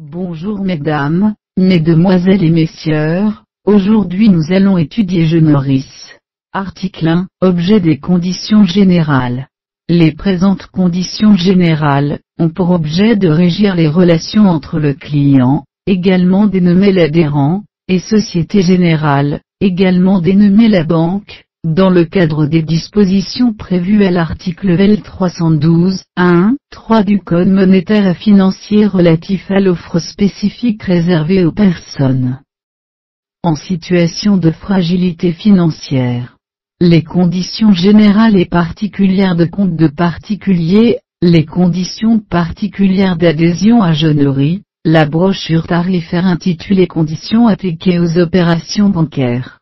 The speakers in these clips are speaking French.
Bonjour mesdames, mesdemoiselles et messieurs, aujourd'hui nous allons étudier Genoris. Article 1, objet des conditions générales. Les présentes conditions générales ont pour objet de régir les relations entre le client, également dénommé l'adhérent, et Société Générale, également dénommée la banque, dans le cadre des dispositions prévues à l'article L312-1-3 du Code monétaire et financier relatif à l'offre spécifique réservée aux personnes en situation de fragilité financière. Les conditions générales et particulières de compte de particulier, les conditions particulières d'adhésion à Genoris, la brochure tarifaire intitulée Conditions appliquées aux opérations bancaires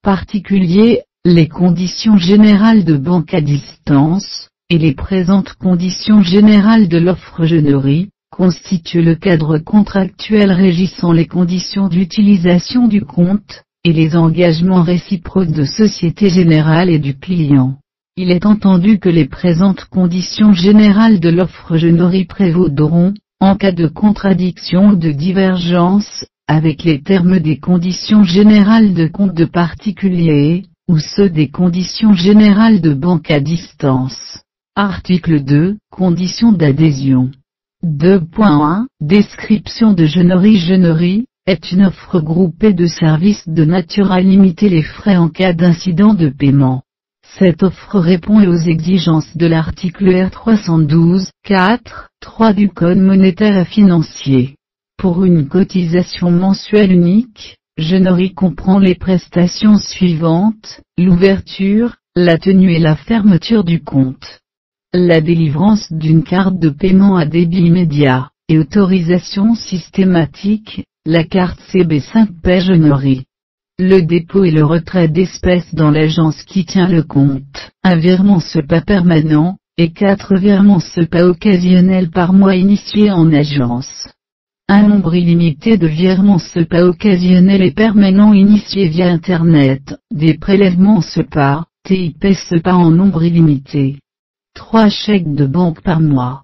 particuliers, les conditions générales de banque à distance, et les présentes conditions générales de l'offre Genoris, constituent le cadre contractuel régissant les conditions d'utilisation du compte, et les engagements réciproques de Société Générale et du client. Il est entendu que les présentes conditions générales de l'offre Genoris prévaudront, en cas de contradiction ou de divergence, avec les termes des conditions générales de compte de particulier, ou ceux des conditions générales de banque à distance. Article 2, conditions d'adhésion. 2.1, description de Genoris. Genoris est une offre groupée de services de nature à limiter les frais en cas d'incident de paiement. Cette offre répond aux exigences de l'article R312-4-3 du Code monétaire et financier. Pour une cotisation mensuelle unique, Genoris comprend les prestations suivantes, l'ouverture, la tenue et la fermeture du compte, la délivrance d'une carte de paiement à débit immédiat, et autorisation systématique, la carte CB5P Genoris. Le dépôt et le retrait d'espèces dans l'agence qui tient le compte, un virement SEPA permanent, et 4 virements SEPA occasionnels par mois initiés en agence. Un nombre illimité de virements SEPA occasionnels et permanents initiés via Internet, des prélèvements SEPA, TIP SEPA en nombre illimité. 3 chèques de banque par mois.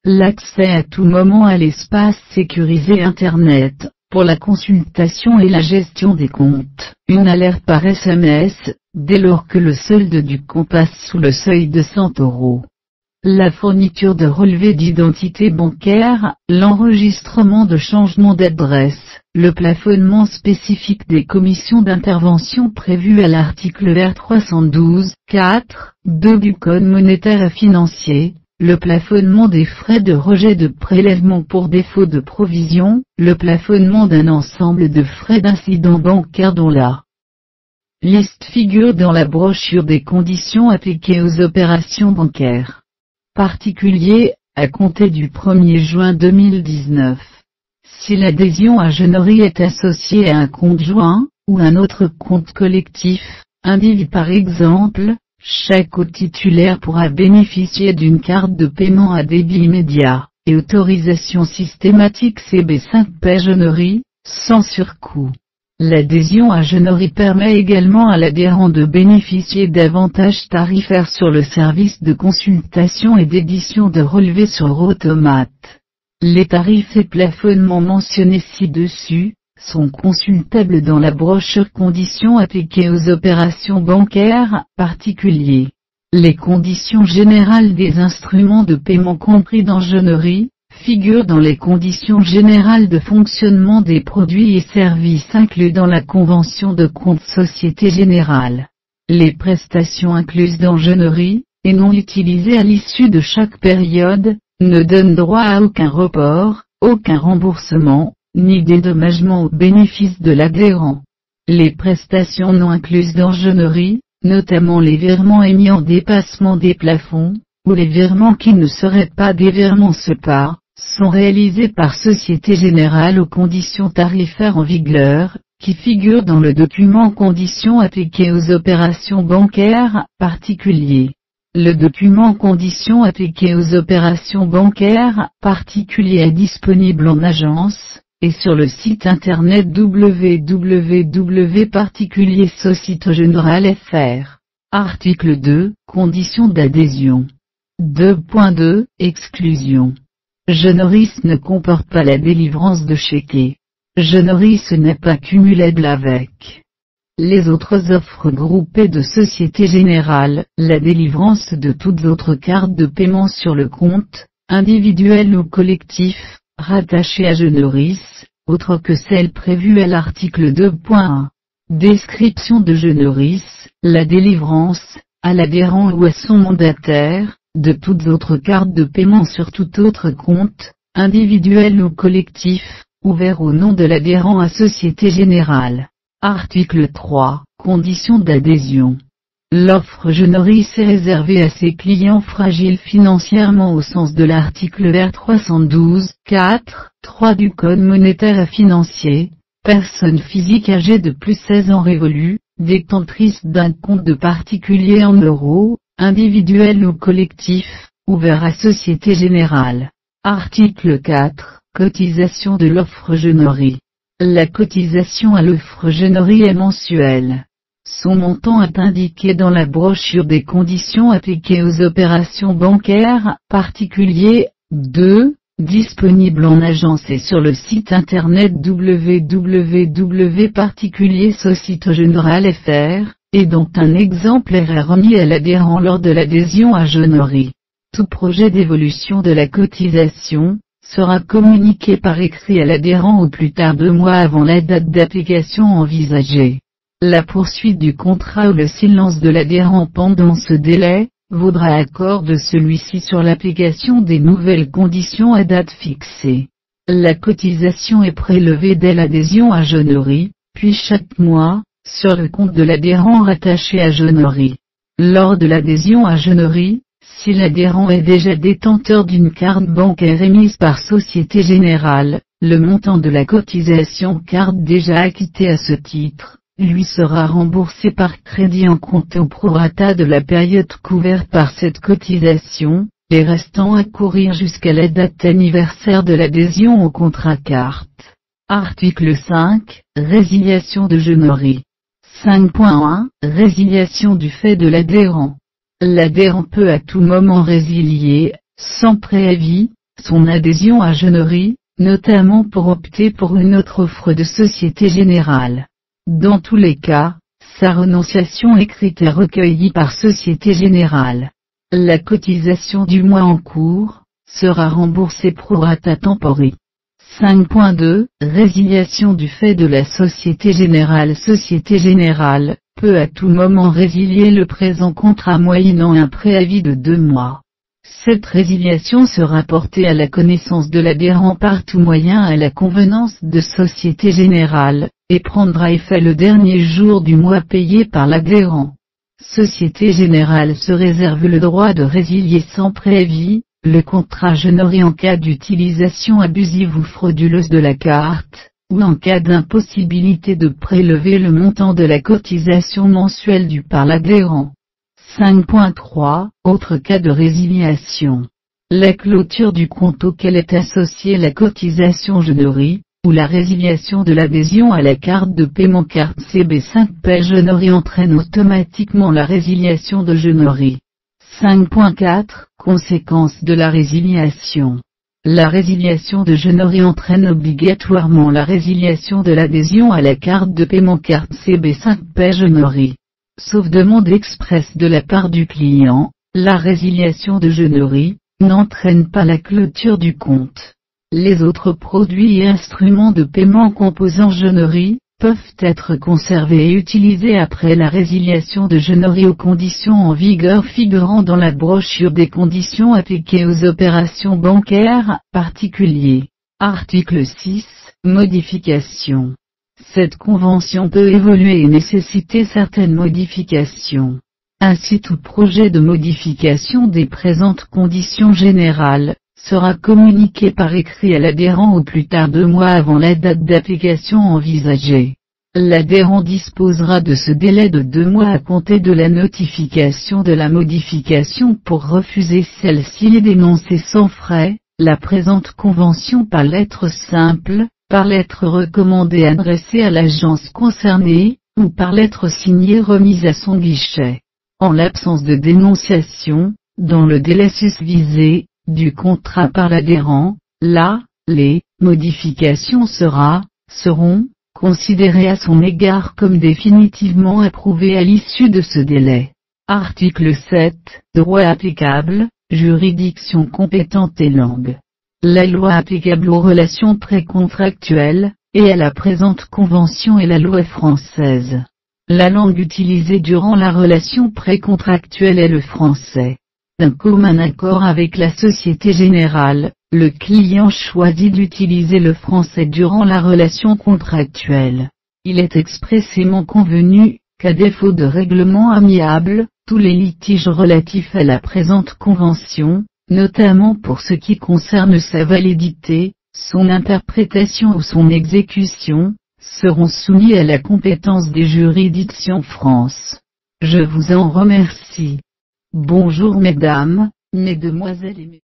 L'accès à tout moment à l'espace sécurisé Internet, pour la consultation et la gestion des comptes. Une alerte par SMS, dès lors que le solde du compte passe sous le seuil de 100 €. La fourniture de relevés d'identité bancaire, l'enregistrement de changement d'adresse, le plafonnement spécifique des commissions d'intervention prévues à l'article R312-4-2 du Code monétaire et financier, le plafonnement des frais de rejet de prélèvement pour défaut de provision, le plafonnement d'un ensemble de frais d'incident bancaire dont la liste figure dans la brochure des conditions appliquées aux opérations bancaires particulier, à compter du 1er juin 2019. Si l'adhésion à Genoris est associée à un compte joint, ou un autre compte collectif, individu par exemple, chaque titulaire pourra bénéficier d'une carte de paiement à débit immédiat, et autorisation systématique CB5P Genoris, sans surcoût. L'adhésion à Genoris permet également à l'adhérent de bénéficier d'avantages tarifaires sur le service de consultation et d'édition de relevés sur automate. Les tarifs et plafonnements mentionnés ci-dessus sont consultables dans la brochure Conditions appliquées aux opérations bancaires particuliers. Les conditions générales des instruments de paiement compris dans Genoris figurent dans les conditions générales de fonctionnement des produits et services inclus dans la convention de compte Société Générale. Les prestations incluses dans Genoris, et non utilisées à l'issue de chaque période, ne donnent droit à aucun report, aucun remboursement, ni dédommagement au bénéfice de l'adhérent. Les prestations non incluses dans Genoris, notamment les virements émis en dépassement des plafonds, ou les virements qui ne seraient pas des virements SEPA, sont réalisés par Société Générale aux conditions tarifaires en vigueur, qui figurent dans le document Conditions appliquées aux opérations bancaires particuliers. Le document Conditions appliquées aux opérations bancaires particuliers est disponible en agence, et sur le site internet www.particuliersocietegénérale.fr. Article 2, conditions d'adhésion. 2.2, exclusion. Genoris ne comporte pas la délivrance de chéquier. Genoris n'est pas cumulable avec les autres offres groupées de Société Générale, la délivrance de toutes autres cartes de paiement sur le compte, individuel ou collectif, rattachées à Genoris, autre que celles prévues à l'article 2.1. Description de Genoris, la délivrance, à l'adhérent ou à son mandataire, de toutes autres cartes de paiement sur tout autre compte, individuel ou collectif, ouvert au nom de l'adhérent à Société Générale. Article 3. Conditions d'adhésion. L'offre Genoris est réservée à ses clients fragiles financièrement au sens de l'article R312-4-3 du Code monétaire et financier, personnes physiques âgées de plus 16 ans révolus, détentrices d'un compte de particulier en euros, individuel ou collectif, ouvert à Société Générale. Article 4. Cotisation de l'offre Genoris. La cotisation à l'offre Genoris est mensuelle. Son montant est indiqué dans la brochure des conditions appliquées aux opérations bancaires particuliers, 2, disponible en agence et sur le site internet www.particulier-société-générale.fr, et dont un exemplaire est remis à l'adhérent lors de l'adhésion à Genoris. Tout projet d'évolution de la cotisation sera communiqué par écrit à l'adhérent au plus tard 2 mois avant la date d'application envisagée. La poursuite du contrat ou le silence de l'adhérent pendant ce délai, vaudra accord de celui-ci sur l'application des nouvelles conditions à date fixée. La cotisation est prélevée dès l'adhésion à Genoris, puis chaque mois, sur le compte de l'adhérent rattaché à Genoris. Lors de l'adhésion à Genoris, si l'adhérent est déjà détenteur d'une carte bancaire émise par Société Générale, le montant de la cotisation carte déjà acquittée à ce titre, lui sera remboursé par crédit en compte au prorata de la période couverte par cette cotisation, les restants à courir jusqu'à la date anniversaire de l'adhésion au contrat carte. Article 5. Résiliation de Genoris. 5.1. Résiliation du fait de l'adhérent. L'adhérent peut à tout moment résilier, sans préavis, son adhésion à Genoris, notamment pour opter pour une autre offre de Société Générale. Dans tous les cas, sa renonciation écrite est recueillie par Société Générale. La cotisation du mois en cours sera remboursée pro rata tempori. 5.2. Résiliation du fait de la Société Générale. Société Générale peut à tout moment résilier le présent contrat moyennant un préavis de 2 mois. Cette résiliation sera portée à la connaissance de l'adhérent par tout moyen à la convenance de Société Générale, et prendra effet le dernier jour du mois payé par l'adhérent. Société Générale se réserve le droit de résilier sans préavis le contrat Genoris en cas d'utilisation abusive ou frauduleuse de la carte, ou en cas d'impossibilité de prélever le montant de la cotisation mensuelle due par l'adhérent. 5.3. Autre cas de résiliation. La clôture du compte auquel est associée la cotisation Genoris, ou la résiliation de l'adhésion à la carte de paiement carte CB5P Genoris entraîne automatiquement la résiliation de Genoris. 5.4. Conséquences de la résiliation. La résiliation de Genoris entraîne obligatoirement la résiliation de l'adhésion à la carte de paiement carte CB5P Genoris. Sauf demande expresse de la part du client, la résiliation de Genoris n'entraîne pas la clôture du compte. Les autres produits et instruments de paiement composant Genoris peuvent être conservés et utilisés après la résiliation de Genoris aux conditions en vigueur figurant dans la brochure des conditions appliquées aux opérations bancaires particuliers. Article 6. Modification. Cette convention peut évoluer et nécessiter certaines modifications. Ainsi tout projet de modification des présentes conditions générales sera communiqué par écrit à l'adhérent au plus tard 2 mois avant la date d'application envisagée. L'adhérent disposera de ce délai de 2 mois à compter de la notification de la modification pour refuser celle-ci et dénoncer sans frais la présente convention par lettre simple, par lettre recommandée adressée à l'agence concernée, ou par lettre signée remise à son guichet. En l'absence de dénonciation, dans le délai susvisé, du contrat par l'adhérent, les modifications seront considérées à son égard comme définitivement approuvées à l'issue de ce délai. Article 7. Droit applicable, juridiction compétente et langue. La loi applicable aux relations précontractuelles, et à la présente convention est la loi française. La langue utilisée durant la relation précontractuelle est le français. D'un commun accord avec la Société Générale, le client choisit d'utiliser le français durant la relation contractuelle. Il est expressément convenu, qu'à défaut de règlement amiable, tous les litiges relatifs à la présente convention, notamment pour ce qui concerne sa validité, son interprétation ou son exécution, seront soumis à la compétence des juridictions France. Je vous en remercie. Bonjour mesdames, mesdemoiselles et messieurs.